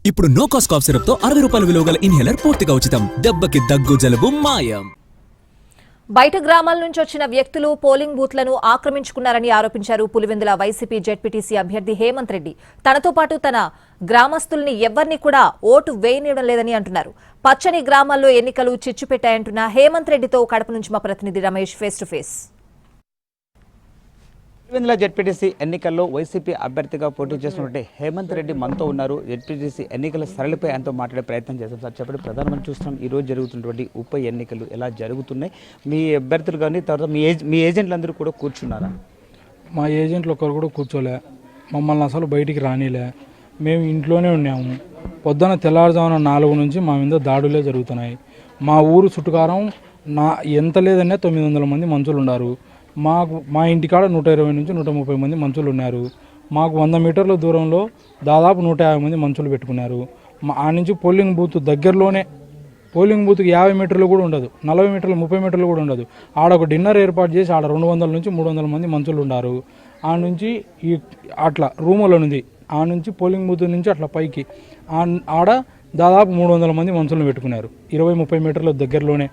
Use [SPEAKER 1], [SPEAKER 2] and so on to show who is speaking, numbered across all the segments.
[SPEAKER 1] ఇప్పుడు no cost cough syrup తో 60 రూపాయల విలువ గల ఇన్హేలర్ పూర్తిగా ఉచితం. దెబ్బకి దగ్గు జలుబు మాయం.
[SPEAKER 2] బయట గ్రామాల నుంచి వచ్చిన వ్యక్తులు పోలింగ్ బూత్లను ఆక్రమించుకున్నారని ఆరోపించారు పులివెందుల వైసీపీ జెడ్పీటీసీ అభ్యర్థి హేమంత్ రెడ్డి. తనతో పాటు తన గ్రామస్తుల్ని ఎవ్వరిని కూడా ఓటు వేయనీయడం లేదని అంటున్నారు. పచ్చని గ్రామాల్లో ఎన్నికలు చిచ్చు పెట్టాయంటున్న హేమంత్ రెడ్డితో కడప నుంచి మా ప్రతినిధి Ramesh face to face.
[SPEAKER 3] Pulivendula ZPTC ఎన్నికల్లో వైసీపీ అభ్యర్థిగా పోటీ చేస్తున్నట్టు హేమంత్ రెడ్డి మనతో ఉన్నారు. జెడ్పీటీసీ ఎన్నికల సరళిపై ఆయనతో మాట్లాడే ప్రయత్నం చేస్తాం. సార్ చెప్పండి, ప్రధానమంత్రి చూస్తున్నాం ఈరోజు జరుగుతున్నటువంటి ఉప ఎన్నికలు ఎలా జరుగుతున్నాయి? మీ అభ్యర్థులు కానీ తర్వాత మీ ఏజెంట్లు అందరూ కూడా కూర్చున్నారా?
[SPEAKER 4] మా ఏజెంట్లు ఒకరు కూడా కూర్చోలే, మమ్మల్ని అసలు బయటికి రానిలే. మేము ఇంట్లోనే ఉన్నాము. పొద్దున తెల్లారుజామున 4 నుంచి మా మీద దాడులే జరుగుతున్నాయి. మా ఊరు చుట్టుకారం ఎంత లేదన్నా 900 మంది మనుషులు ఉన్నారు. మా ఇంటికాడ 120 నుంచి 130 మంది మనుషులు ఉన్నారు. మాకు 100 మీటర్ల దూరంలో దాదాపు 150 మంది మనుషులు పెట్టుకున్నారు. ఆ నుంచి పోలింగ్ బూత్ దగ్గరలోనే, పోలింగ్ బూత్కి 50 మీటర్లు కూడా ఉండదు, 40 మీటర్లు 30 మీటర్లు కూడా ఉండదు. ఆడ ఒక డిన్నర్ ఏర్పాటు చేసి ఆడ 200 నుంచి 300 మంది మనుషులు ఉన్నారు. ఆ నుంచి అట్లా రూములో ఉంది, ఆ నుంచి పోలింగ్ బూత్ నుంచి అట్లా పైకి ఆడ దాదాపు 300 మంది మనుషులను పెట్టుకున్నారు. 20-30 మీటర్ల దగ్గరలోనే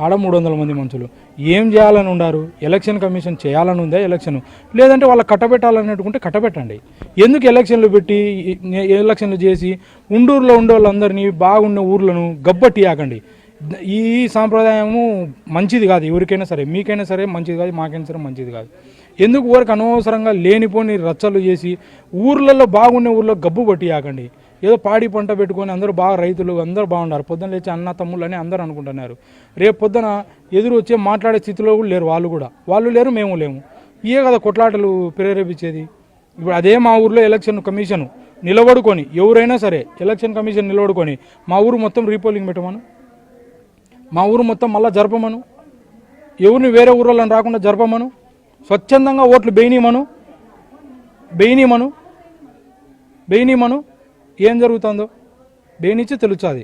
[SPEAKER 4] ఆడ 300 మంది మనుషులు. ఏం చేయాలని ఉండారు? ఎలక్షన్ కమిషన్ చేయాలని ఉందా ఎలక్షన్? లేదంటే వాళ్ళకి కట్టబెట్టాలనుకుంటే కట్టబెట్టండి. ఎందుకు ఎలక్షన్లు పెట్టి ఎలక్షన్లు చేసి ఉండూరులో ఉండే వాళ్ళందరినీ బాగున్న ఊర్లను గబ్బట్టియాకండి. ఈ సాంప్రదాయము మంచిది కాదు. ఎవరికైనా సరే, మీకైనా సరే మంచిది కాదు, మాకైనా సరే మంచిది కాదు. ఎందుకు ఊరికి అనవసరంగా లేనిపోని రచ్చలు చేసి ఊర్లలో బాగుండే ఊర్లో గబ్బు పట్టియాకండి. ఏదో పాడి పంట పెట్టుకొని అందరూ బాగా రైతులు అందరూ బాగున్నారు, పొద్దున్న లేచి అన్న తమ్ముళ్ళు అని అందరూ అనుకుంటున్నారు. రేపు పొద్దున ఎదురు వచ్చే మాట్లాడే స్థితిలో కూడా లేరు. వాళ్ళు లేరు, మేము లేము. ఇవే కదా కొట్లాటలు ప్రేరేపించేది. ఇప్పుడు అదే మా ఊర్లో ఎలక్షన్ కమిషన్ నిలబడుకొని, ఎవరైనా సరే ఎలక్షన్ కమిషన్ నిలబడుకొని మా ఊరు మొత్తం రీపోలింగ్ పెట్టమను, మా ఊరు మొత్తం మళ్ళీ జరపమను, ఎవరిని వేరే ఊర్లను రాకుండా జరపమను, స్వచ్ఛందంగా ఓట్లు బెయినీమను. ఏం జరుగుతుందో బెయినిచ్చి తెలుస్తుంది.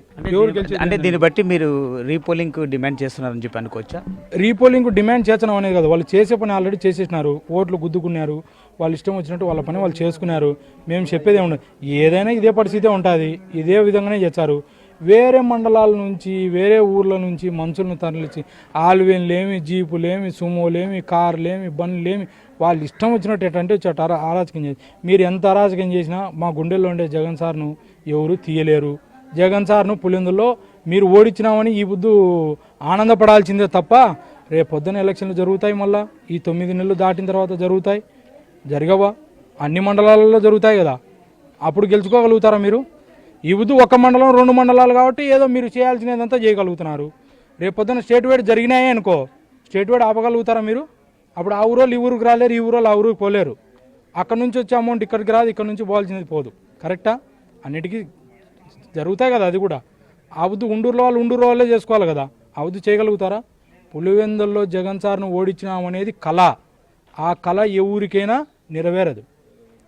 [SPEAKER 3] అంటే దీన్ని బట్టి మీరు రీపోలింగ్ డిమాండ్ చేస్తున్నారని చెప్పి అనుకోవచ్చా?
[SPEAKER 4] రీపోలింగ్ డిమాండ్ చేస్తున్నాం అనేది కదా, వాళ్ళు చేసే పని ఆల్రెడీ చేసేసినారు. ఓట్లు గుద్దుకున్నారు, వాళ్ళు ఇష్టం వచ్చినట్టు వాళ్ళ పని వాళ్ళు చేసుకున్నారు. మేము చెప్పేదే ఉండదు, ఏదైనా ఇదే పరిస్థితే ఉంటుంది, ఇదే విధంగానే చేస్తారు. వేరే మండలాల నుంచి వేరే ఊర్ల నుంచి మనుషులను తరలించి ఆల్వేన్లేమి, జీపులేమి, సుమోలేమి, కార్లేమి, బండ్లేమి వాళ్ళు ఇష్టం వచ్చినట్టు ఏంటంటే అరాచకం చేసి, మీరు ఎంత అరాచకం చేసినా మా గుండెల్లో ఉండే జగన్ సార్ను ఎవరు తీయలేరు. జగన్ సార్ను పులివెందుల్లో మీరు ఓడించినామని ఈ బుద్ధు ఆనందపడాల్సిందే తప్ప రేపు పొద్దున ఎలక్షన్లు జరుగుతాయి. మళ్ళీ ఈ 9 నెలలు దాటిన తర్వాత జరగవా? అన్ని మండలాలలో జరుగుతాయి కదా, అప్పుడు గెలుచుకోగలుగుతారా మీరు? ఈ బుద్ధు ఒక మండలం 2 మండలాలు కాబట్టి ఏదో మీరు చేయాల్సినదంతా చేయగలుగుతున్నారు. రేపు పొద్దున స్టేట్ వైడ్ జరిగినాయి అనుకో, స్టేట్ వైడ్ ఆపగలుగుతారా మీరు? అప్పుడు ఆ ఊరోళ్ళు ఈ ఊరికి రాలేరు, ఈ ఊరోళ్ళు ఆ ఊరికి పోలేరు. అక్కడ నుంచి వచ్చే అమౌంట్ ఇక్కడికి రాదు, ఇక్కడ నుంచి పోవాల్సినది పోదు. కరెక్టా? అన్నిటికీ జరుగుతాయి కదా. అది కూడా ఆ బుద్ధి ఉండూరులో వాళ్ళే చేసుకోవాలి కదా. ఆ బుద్ధి చేయగలుగుతారా? పులివెందుల్లో జగన్ సార్ను ఓడించినామనేది కళ. ఆ కళ ఏ ఊరికైనా నెరవేరదు.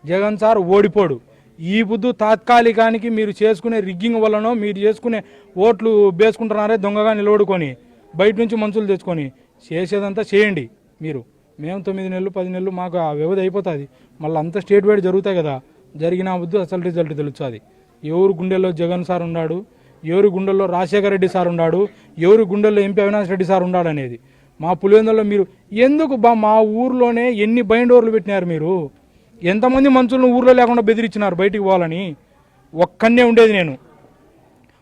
[SPEAKER 4] జగన్ సార్ ఓడిపోడు. ఈ బుద్ధు తాత్కాలికానికి మీరు చేసుకునే రిగ్గింగ్ వల్లనో, మీరు చేసుకునే ఓట్లు వేసుకుంటున్నారే దొంగగా నిలబడుకొని బయట నుంచి మనుషులు తెచ్చుకొని చేసేదంతా చేయండి మీరు. మేము 9 నెలలు 10 నెలలు మాకు ఆ వ్యవధి అయిపోతుంది. మళ్ళీ అంతా స్టేట్ వైడ్ జరుగుతాయి కదా. జరిగిన బుద్ధి అసలు రిజల్ట్ తెలుస్తుంది. ఎవరు గుండెల్లో జగన్ సార్ ఉన్నాడు, ఎవరి గుండెల్లో రాజశేఖర రెడ్డి సార్ ఉన్నాడు, ఎవరి గుండెల్లో ఎంపీ అవినాష్ రెడ్డి సార్ ఉన్నాడు అనేది. మా పులివెందుల్లో మీరు ఎందుకు మా ఊర్లోనే ఎన్ని బైండోర్లు పెట్టినారు మీరు? ఎంతమంది మనుషులను ఊర్లో లేకుండా బెదిరించినారు బయటికి పోవాలని? ఒక్కనే ఉండేది నేను.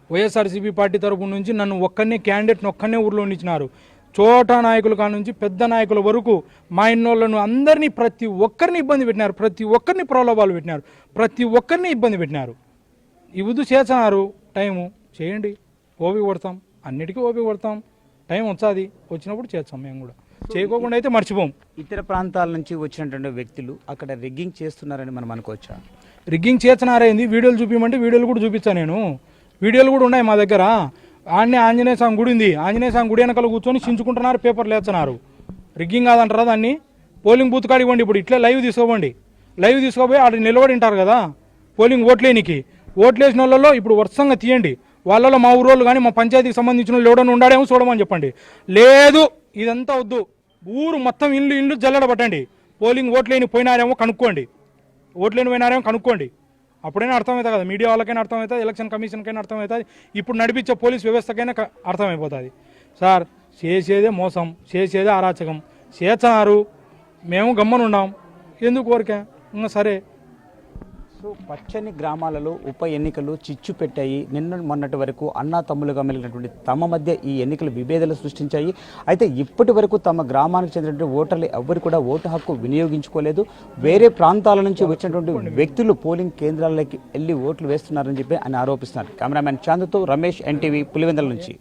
[SPEAKER 4] వైఎస్ఆర్సీపీ పార్టీ తరపు నుంచి నన్ను క్యాండిడేట్ని ఒక్కనే ఊర్లో ఉండిచ్చినారు. చోటా నాయకుల కాడ నుంచి పెద్ద నాయకుల వరకు మా ఇన్నోళ్ళను అందరినీ ప్రతి ఒక్కరిని ఇబ్బంది పెట్టినారు, ప్రతి ఒక్కరిని ప్రలోభాలు పెట్టినారు, ప్రతి ఒక్కరిని ఇబ్బంది పెట్టినారు. ఈ బుద్ధి చేస్తున్నారు. టైము చేయండి, ఓపిక పడతాం, అన్నిటికీ ఓపిక పడతాం. టైం వచ్చాది, వచ్చినప్పుడు చేస్తాం. మేము కూడా చేయకోకుండా అయితే మర్చిపోం.
[SPEAKER 3] ఇతర ప్రాంతాల నుంచి వచ్చినటువంటి వ్యక్తులు అక్కడ రిగ్గింగ్ చేస్తున్నారని మనం అనుకోవచ్చా?
[SPEAKER 4] రిగ్గింగ్ చేస్తున్నారేంది? వీడియోలు చూపించమంటే వీడియోలు కూడా చూపించాను నేను. వీడియోలు కూడా ఉన్నాయి మా దగ్గర. ఆడనే ఆంజనేయ స్వామి గుడి ఉంది, ఆంజనేయ స్వామి గుడి వెనకాల కూర్చొని చించుకుంటున్నారు, పేపర్లు వేస్తున్నారు. రిగ్గింగ్ కాదంటారా దాన్ని? పోలింగ్ బూత్ కాడికి ఇవ్వండి. ఇప్పుడు ఇట్లే లైవ్ తీసుకోపోయి ఆడ నిలబడి ఉంటారు కదా పోలింగ్ ఓట్లేనికి. ఓట్లేసిన వాళ్ళలో ఇప్పుడు వర్షంగా తీయండి. వాళ్ళలో మా ఊరోళ్ళు కానీ మా పంచాయతీకి సంబంధించిన వాళ్ళు ఎవడన్నా ఉండాడేమో చూడమని చెప్పండి. లేదు, ఇదంతా వద్దు, ఊరు మొత్తం ఇల్లు జల్లడ పట్టండి. పోలింగ్ ఓట్లేని పోయినారేమో కనుక్కోండి. అప్పుడైనా అర్థమవుతుంది కదా, మీడియా వాళ్ళకైనా అర్థమవుతుంది, ఎలక్షన్ కమిషన్కైనా అర్థమవుతుంది, ఇప్పుడు నడిపించే పోలీస్ వ్యవస్థకైనా అర్థమైపోతుంది. సార్ చేసేదే మోసం, చేసేదే అరాచకం చేస్తున్నారు, మేము గమ్మనున్నాం, ఎందుకు కోరిక ఇంకా సరే.
[SPEAKER 3] సో పచ్చని గ్రామాలలో ఉప ఎన్నికలు చిచ్చు పెట్టాయి. నిన్న మొన్నటి వరకు అన్నా తమ్ములుగా మెలిగినటువంటి తమ మధ్య ఈ ఎన్నికలు విభేదాలు సృష్టించాయి. అయితే ఇప్పటి వరకు తమ గ్రామానికి చెందినటువంటి ఓటర్లు ఎవ్వరు కూడా ఓటు హక్కు వినియోగించుకోలేదు. వేరే ప్రాంతాల నుంచి వచ్చినటువంటి వ్యక్తులు పోలింగ్ కేంద్రాలకి వెళ్ళి ఓట్లు వేస్తున్నారని చెప్పి ఆయన ఆరోపిస్తున్నారు. కెమెరామ్యాన్ చాందుతో రమేష్, ఎన్టీవీ, పులివెందుల నుంచి.